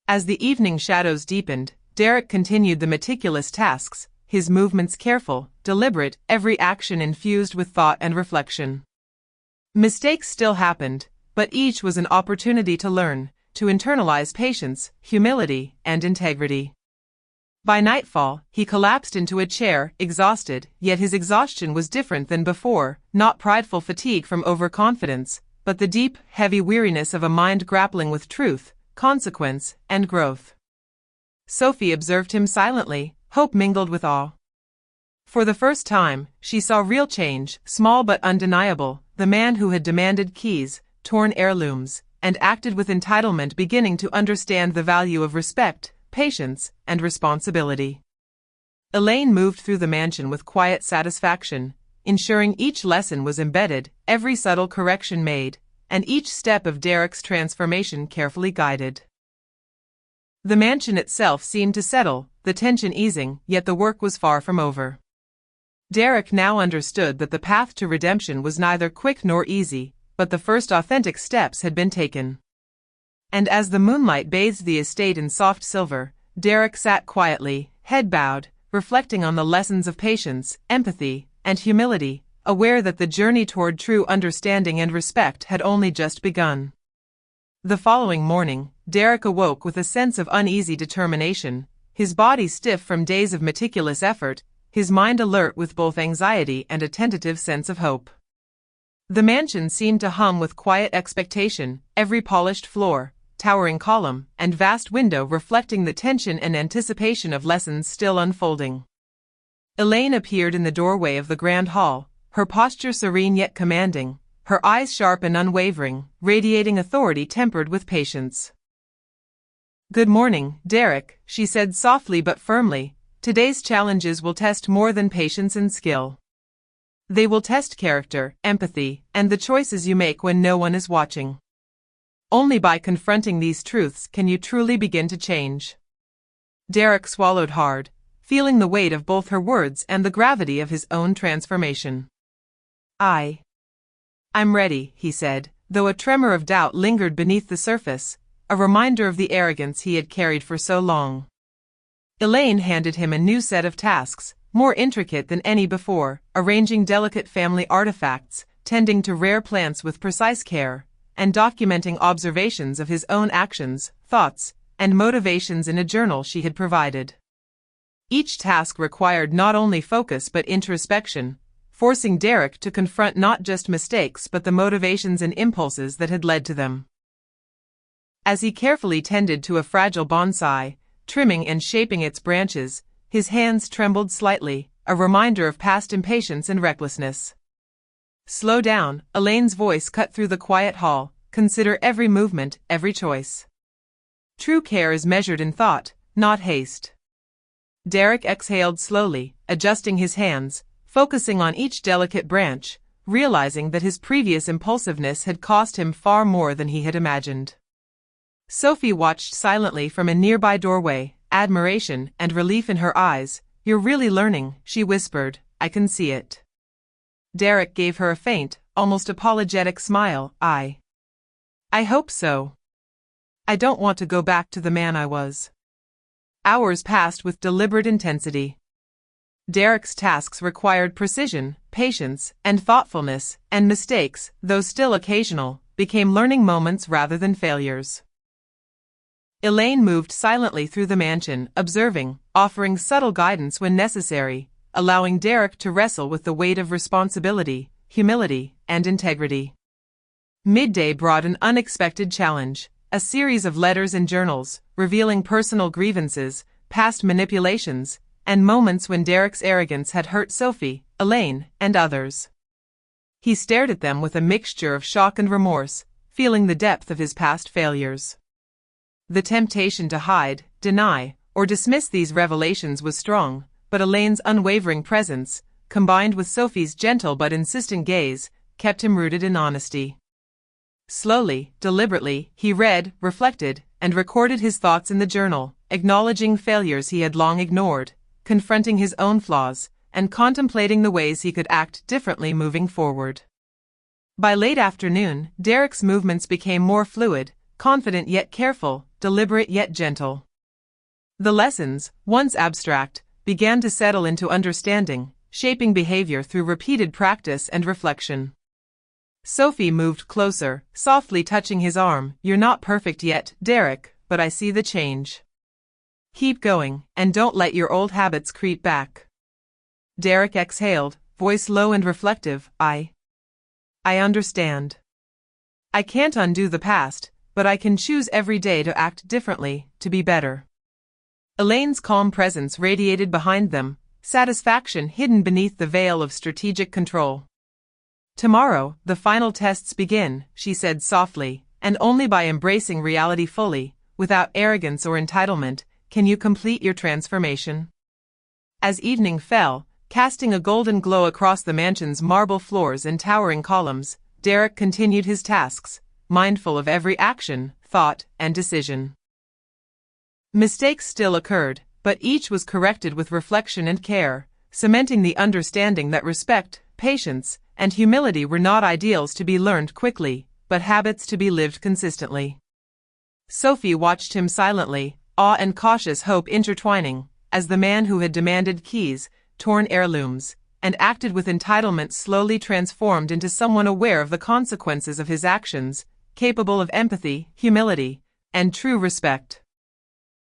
[SPEAKER 1] As the evening shadows deepened, Derek continued the meticulous tasks, his movements careful, deliberate, every action infused with thought and reflection. Mistakes still happened, but each was an opportunity to learn, to internalize patience, humility, and integrity. By nightfall, he collapsed into a chair, exhausted, yet his exhaustion was different than before, not prideful fatigue from overconfidence, but the deep, heavy weariness of a mind grappling with truth, consequence, and growth. Sophie observed him silently, hope mingled with awe. For the first time, she saw real change, small but undeniable, the man who had demanded keys, torn heirlooms, and acted with entitlement beginning to understand the value of respect, patience, and responsibility. Elaine moved through the mansion with quiet satisfaction, ensuring each lesson was embedded, every subtle correction made, and each step of Derek's transformation carefully guided. The mansion itself seemed to settle, the tension easing, yet the work was far from over. Derek now understood that the path to redemption was neither quick nor easy, but the first authentic steps had been taken. And as the moonlight bathed the estate in soft silver, Derek sat quietly, head bowed, reflecting on the lessons of patience, empathy, and humility, aware that the journey toward true understanding and respect had only just begun. The following morning, Derek awoke with a sense of uneasy determination, his body stiff from days of meticulous effort, his mind alert with both anxiety and a tentative sense of hope. The mansion seemed to hum with quiet expectation, every polished floor, towering column, and vast window reflecting the tension and anticipation of lessons still unfolding. Elaine appeared in the doorway of the grand hall, her posture serene yet commanding, her eyes sharp and unwavering, radiating authority tempered with patience. "Good morning, Derek," she said softly but firmly. "Today's challenges will test more than patience and skill. They will test character, empathy, and the choices you make when no one is watching. Only by confronting these truths can you truly begin to change." Derek swallowed hard, feeling the weight of both her words and the gravity of his own transformation. I'm ready," he said, though a tremor of doubt lingered beneath the surface, a reminder of the arrogance he had carried for so long. Elaine handed him a new set of tasks, more intricate than any before, arranging delicate family artifacts, tending to rare plants with precise care, and documenting observations of his own actions, thoughts, and motivations in a journal she had provided. Each task required not only focus but introspection, forcing Derek to confront not just mistakes but the motivations and impulses that had led to them. As he carefully tended to a fragile bonsai, trimming and shaping its branches, his hands trembled slightly, a reminder of past impatience and recklessness. "Slow down," Elaine's voice cut through the quiet hall. "Consider every movement, every choice. True care is measured in thought, not haste." Derek exhaled slowly, adjusting his hands, focusing on each delicate branch, realizing that his previous impulsiveness had cost him far more than he had imagined. Sophie watched silently from a nearby doorway, admiration and relief in her eyes. "You're really learning," she whispered. "I can see it." Derek gave her a faint, almost apologetic smile. I hope so. I don't want to go back to the man I was." Hours passed with deliberate intensity. Derek's tasks required precision, patience, and thoughtfulness, and mistakes, though still occasional, became learning moments rather than failures. Elaine moved silently through the mansion, observing, offering subtle guidance when necessary, allowing Derek to wrestle with the weight of responsibility, humility, and integrity. Midday brought an unexpected challenge, a series of letters and journals, revealing personal grievances, past manipulations, and moments when Derek's arrogance had hurt Sophie, Elaine, and others. He stared at them with a mixture of shock and remorse, feeling the depth of his past failures. The temptation to hide, deny, or dismiss these revelations was strong, but Elaine's unwavering presence, combined with Sophie's gentle but insistent gaze, kept him rooted in honesty. Slowly, deliberately, he read, reflected, and recorded his thoughts in the journal, acknowledging failures he had long ignored, confronting his own flaws, and contemplating the ways he could act differently moving forward. By late afternoon, Derek's movements became more fluid, confident yet careful, deliberate yet gentle. The lessons, once abstract, began to settle into understanding, shaping behavior through repeated practice and reflection. Sophie moved closer, softly touching his arm. "You're not perfect yet, Derek, but I see the change. Keep going, and don't let your old habits creep back." Derek exhaled, voice low and reflective. I understand. I can't undo the past, but I can choose every day to act differently, to be better." Elaine's calm presence radiated behind them, satisfaction hidden beneath the veil of strategic control. "Tomorrow, the final tests begin," she said softly, "and only by embracing reality fully, without arrogance or entitlement, can you complete your transformation." As evening fell, casting a golden glow across the mansion's marble floors and towering columns, Derek continued his tasks, mindful of every action, thought, and decision. Mistakes still occurred, but each was corrected with reflection and care, cementing the understanding that respect, patience, and humility were not ideals to be learned quickly, but habits to be lived consistently. Sophie watched him silently, awe and cautious hope intertwining, as the man who had demanded keys, torn heirlooms, and acted with entitlement slowly transformed into someone aware of the consequences of his actions, capable of empathy, humility, and true respect.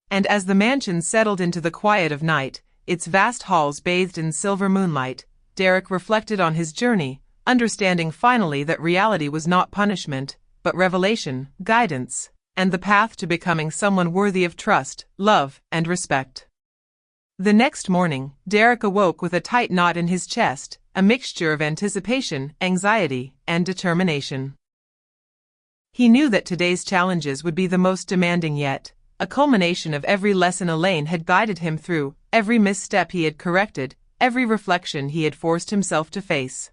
[SPEAKER 1] And as the mansion settled into the quiet of night, its vast halls bathed in silver moonlight, Derek reflected on his journey, understanding finally that reality was not punishment, but revelation, guidance, and the path to becoming someone worthy of trust, love, and respect. The next morning, Derek awoke with a tight knot in his chest, a mixture of anticipation, anxiety, and determination. He knew that today's challenges would be the most demanding yet, a culmination of every lesson Elaine had guided him through, every misstep he had corrected, every reflection he had forced himself to face.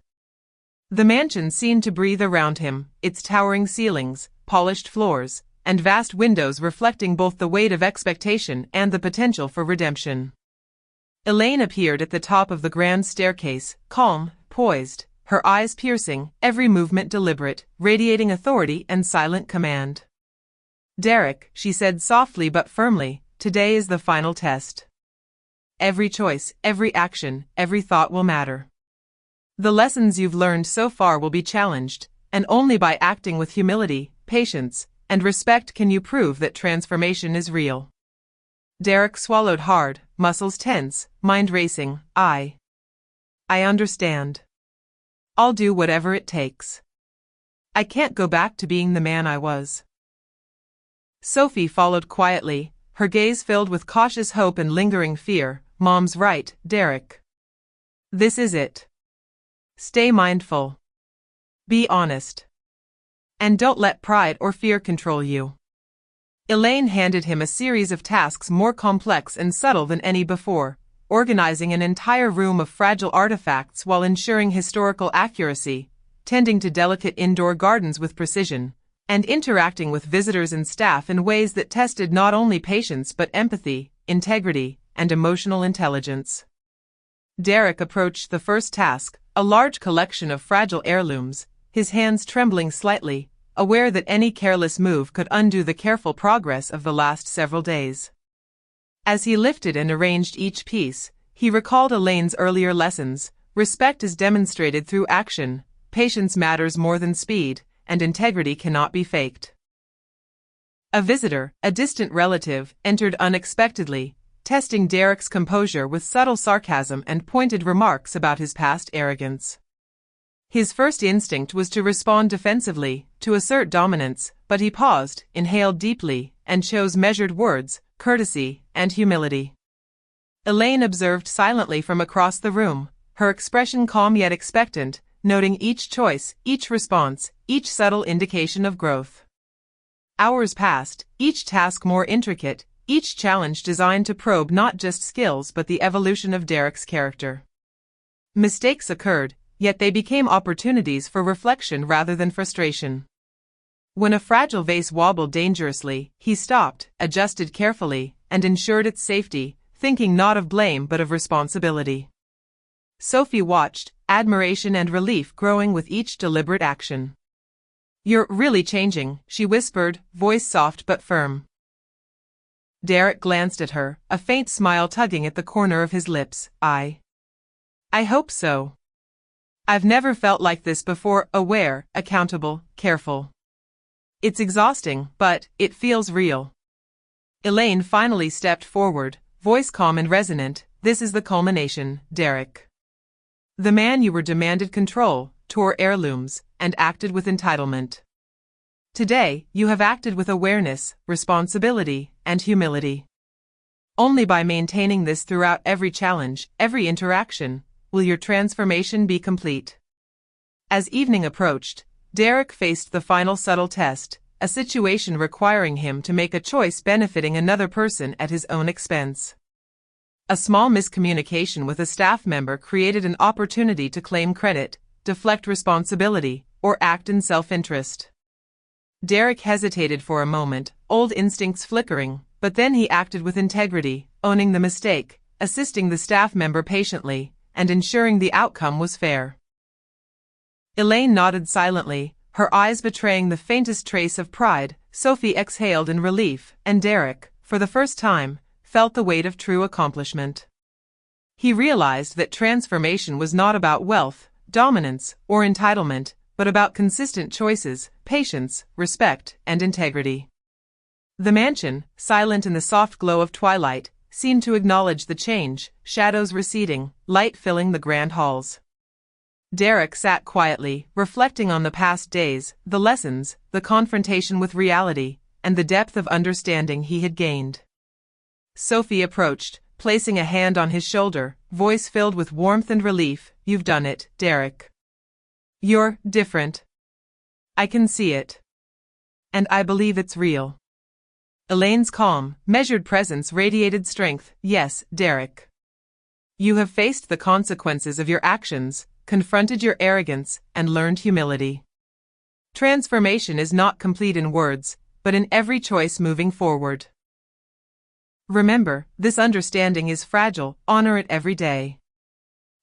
[SPEAKER 1] The mansion seemed to breathe around him, its towering ceilings, polished floors, and vast windows reflecting both the weight of expectation and the potential for redemption. Elaine appeared at the top of the grand staircase, calm, poised, her eyes piercing, every movement deliberate, radiating authority and silent command. "Derek," she said softly but firmly, "today is the final test. Every choice, every action, every thought will matter. The lessons you've learned so far will be challenged, and only by acting with humility, patience, and respect can you prove that transformation is real." Derek swallowed hard, muscles tense, mind racing. I understand. I'll do whatever it takes. I can't go back to being the man I was." Sophie followed quietly, her gaze filled with cautious hope and lingering fear. "Mom's right, Derek. This is it. Stay mindful. Be honest. And don't let pride or fear control you." Elaine handed him a series of tasks more complex and subtle than any before, organizing an entire room of fragile artifacts while ensuring historical accuracy, tending to delicate indoor gardens with precision, and interacting with visitors and staff in ways that tested not only patience but empathy, integrity, and emotional intelligence. Derek approached the first task, a large collection of fragile heirlooms, his hands trembling slightly, aware that any careless move could undo the careful progress of the last several days. As he lifted and arranged each piece, he recalled Elaine's earlier lessons: respect is demonstrated through action, patience matters more than speed, and integrity cannot be faked. A visitor, a distant relative, entered unexpectedly, testing Derek's composure with subtle sarcasm and pointed remarks about his past arrogance. His first instinct was to respond defensively, to assert dominance, but he paused, inhaled deeply, and chose measured words, courtesy, and humility. Elaine observed silently from across the room, her expression calm yet expectant, noting each choice, each response, each subtle indication of growth. Hours passed, each task more intricate, each challenge designed to probe not just skills but the evolution of Derek's character. Mistakes occurred, yet they became opportunities for reflection rather than frustration. When a fragile vase wobbled dangerously, he stopped, adjusted carefully, and ensured its safety, thinking not of blame but of responsibility. Sophie watched, admiration and relief growing with each deliberate action. "You're really changing," she whispered, voice soft but firm. Derek glanced at her, a faint smile tugging at the corner of his lips. I hope so. I've never felt like this before, aware, accountable, careful. It's exhausting, but it feels real." Elaine finally stepped forward, voice calm and resonant. "This is the culmination, Derek. The man you were demanded control, tore heirlooms, and acted with entitlement. Today, you have acted with awareness, responsibility, and humility. Only by maintaining this throughout every challenge, every interaction, will your transformation be complete." As evening approached, Derek faced the final subtle test, a situation requiring him to make a choice benefiting another person at his own expense. A small miscommunication with a staff member created an opportunity to claim credit, deflect responsibility, or act in self-interest. Derek hesitated for a moment, old instincts flickering, but then he acted with integrity, owning the mistake, assisting the staff member patiently, and ensuring the outcome was fair. Elaine nodded silently, her eyes betraying the faintest trace of pride. Sophie exhaled in relief, and Derek, for the first time, felt the weight of true accomplishment. He realized that transformation was not about wealth, dominance, or entitlement, but about consistent choices, patience, respect, and integrity. The mansion, silent in the soft glow of twilight, seemed to acknowledge the change, shadows receding, light filling the grand halls. Derek sat quietly, reflecting on the past days, the lessons, the confrontation with reality, and the depth of understanding he had gained. Sophie approached, placing a hand on his shoulder, voice filled with warmth and relief. "You've done it, Derek. You're different. I can see it. And I believe it's real." Elaine's calm, measured presence radiated strength. "Yes, Derek. You have faced the consequences of your actions, confronted your arrogance, and learned humility. Transformation is not complete in words, but in every choice moving forward. Remember, this understanding is fragile, honor it every day."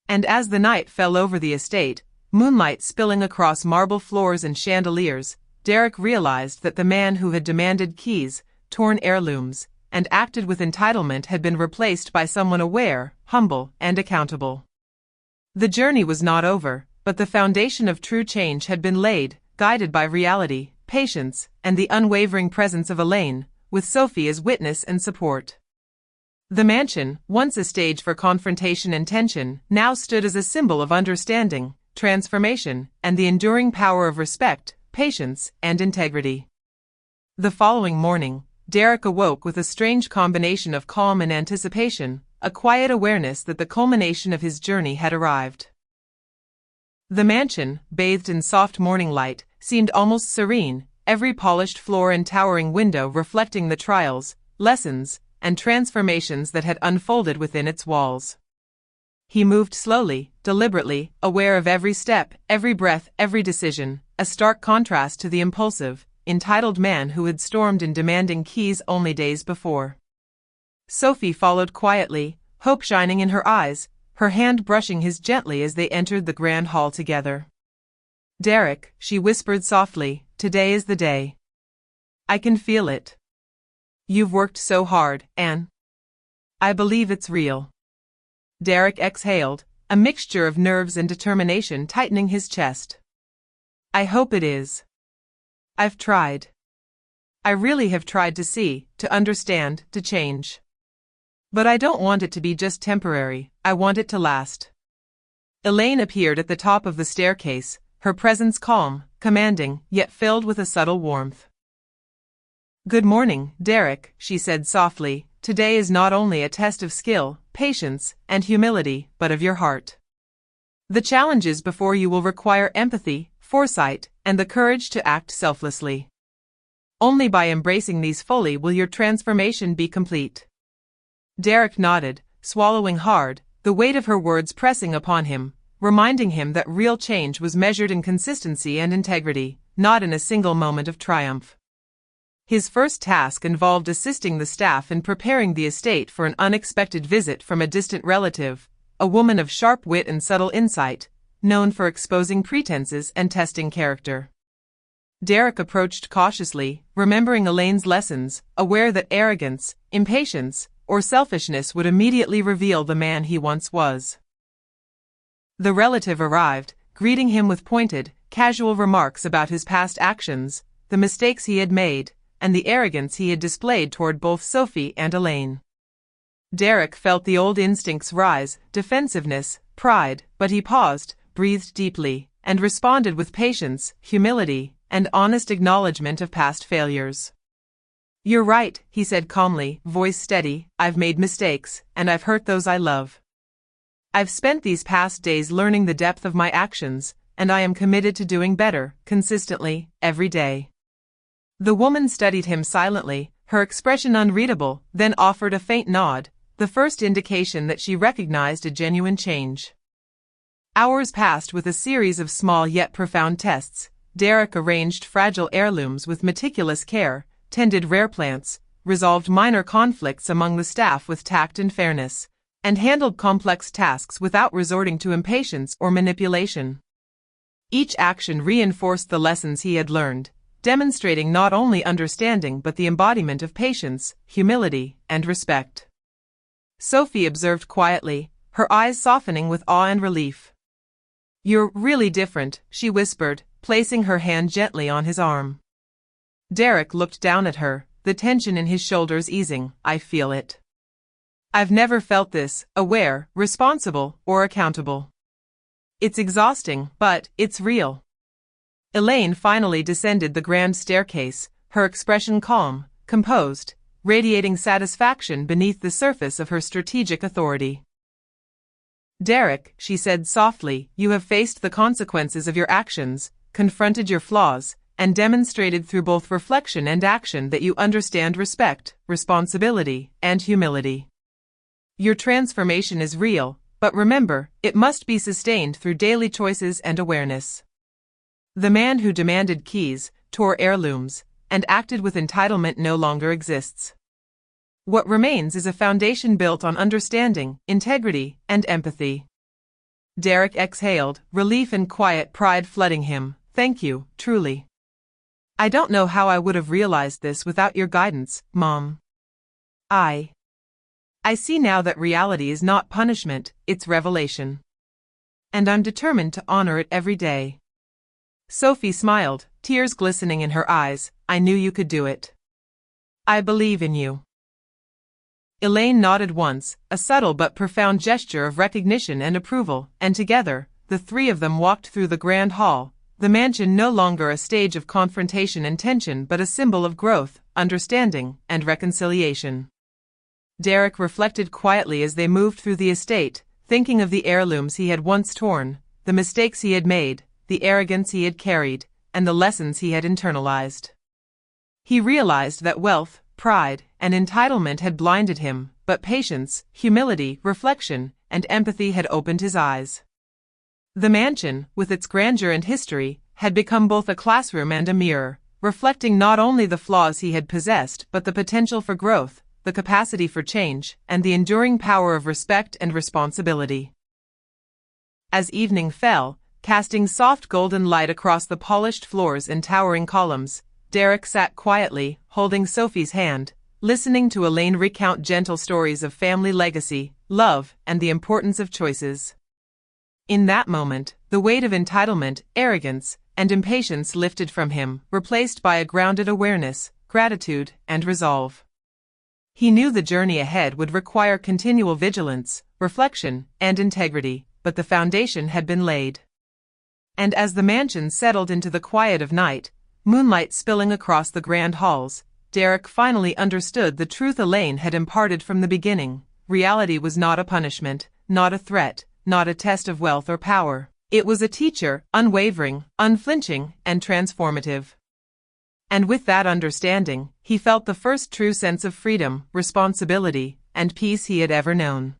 [SPEAKER 1] And as the night fell over the estate, moonlight spilling across marble floors and chandeliers, Derek realized that the man who had demanded keys, torn heirlooms, and acted with entitlement had been replaced by someone aware, humble, and accountable. The journey was not over, but the foundation of true change had been laid, guided by reality, patience, and the unwavering presence of Elaine, with Sophie as witness and support. The mansion, once a stage for confrontation and tension, now stood as a symbol of understanding, transformation, and the enduring power of respect, patience, and integrity. The following morning, Derek awoke with a strange combination of calm and anticipation, a quiet awareness that the culmination of his journey had arrived. The mansion, bathed in soft morning light, seemed almost serene, every polished floor and towering window reflecting the trials, lessons, and transformations that had unfolded within its walls. He moved slowly, deliberately, aware of every step, every breath, every decision, a stark contrast to the impulsive, entitled man who had stormed in demanding keys only days before. Sophie followed quietly, hope shining in her eyes, her hand brushing his gently as they entered the grand hall together. "Derek," she whispered softly, "today is the day. I can feel it. You've worked so hard, and I believe it's real." Derek exhaled, a mixture of nerves and determination tightening his chest. "I hope it is. I've tried. I really have tried to see, to understand, to change. But I don't want it to be just temporary, I want it to last." Elaine appeared at the top of the staircase, her presence calm, commanding, yet filled with a subtle warmth. "Good morning, Derek," she said softly. "Today is not only a test of skill, patience, and humility, but of your heart. The challenges before you will require empathy, foresight, and the courage to act selflessly. Only by embracing these fully will your transformation be complete." Derek nodded, swallowing hard, the weight of her words pressing upon him, reminding him that real change was measured in consistency and integrity, not in a single moment of triumph. His first task involved assisting the staff in preparing the estate for an unexpected visit from a distant relative, a woman of sharp wit and subtle insight, known for exposing pretenses and testing character. Derek approached cautiously, remembering Elaine's lessons, aware that arrogance, impatience, or selfishness would immediately reveal the man he once was. The relative arrived, greeting him with pointed, casual remarks about his past actions, the mistakes he had made, and the arrogance he had displayed toward both Sophie and Elaine. Derek felt the old instincts rise, defensiveness, pride, but he paused, breathed deeply, and responded with patience, humility, and honest acknowledgement of past failures. "You're right," he said calmly, voice steady. "I've made mistakes, and I've hurt those I love. I've spent these past days learning the depth of my actions, and I am committed to doing better, consistently, every day." The woman studied him silently, her expression unreadable, then offered a faint nod, the first indication that she recognized a genuine change. Hours passed with a series of small yet profound tests. Derek arranged fragile heirlooms with meticulous care, tended rare plants, resolved minor conflicts among the staff with tact and fairness, and handled complex tasks without resorting to impatience or manipulation. Each action reinforced the lessons he had learned, demonstrating not only understanding but the embodiment of patience, humility, and respect. Sophie observed quietly, her eyes softening with awe and relief. "You're really different," she whispered, placing her hand gently on his arm. Derek looked down at her, the tension in his shoulders easing. "I feel it. I've never felt this, aware, responsible, or accountable. It's exhausting, but it's real." Elaine finally descended the grand staircase, her expression calm, composed, radiating satisfaction beneath the surface of her strategic authority. "Derek," she said softly, "you have faced the consequences of your actions, confronted your flaws, and demonstrated through both reflection and action that you understand respect, responsibility, and humility. Your transformation is real, but remember, it must be sustained through daily choices and awareness." The man who demanded keys, tore heirlooms, and acted with entitlement no longer exists. What remains is a foundation built on understanding, integrity, and empathy. Derek exhaled, relief and quiet pride flooding him. "Thank you, truly. I don't know how I would have realized this without your guidance, Mom. I see now that reality is not punishment, it's revelation. And I'm determined to honor it every day." Sophie smiled, tears glistening in her eyes. "I knew you could do it. I believe in you." Elaine nodded once, a subtle but profound gesture of recognition and approval, and together, the three of them walked through the grand hall, the mansion no longer a stage of confrontation and tension but a symbol of growth, understanding, and reconciliation. Derek reflected quietly as they moved through the estate, thinking of the heirlooms he had once torn, the mistakes he had made, the arrogance he had carried, and the lessons he had internalized. He realized that wealth, pride, and entitlement had blinded him, but patience, humility, reflection, and empathy had opened his eyes. The mansion, with its grandeur and history, had become both a classroom and a mirror, reflecting not only the flaws he had possessed but the potential for growth, the capacity for change, and the enduring power of respect and responsibility. As evening fell, casting soft golden light across the polished floors and towering columns, Derek sat quietly, holding Sophie's hand, listening to Elaine recount gentle stories of family legacy, love, and the importance of choices. In that moment, the weight of entitlement, arrogance, and impatience lifted from him, replaced by a grounded awareness, gratitude, and resolve. He knew the journey ahead would require continual vigilance, reflection, and integrity, but the foundation had been laid. And as the mansion settled into the quiet of night, moonlight spilling across the grand halls, Derek finally understood the truth Elaine had imparted from the beginning. Reality was not a punishment, not a threat, not a test of wealth or power. It was a teacher, unwavering, unflinching, and transformative. And with that understanding, he felt the first true sense of freedom, responsibility, and peace he had ever known.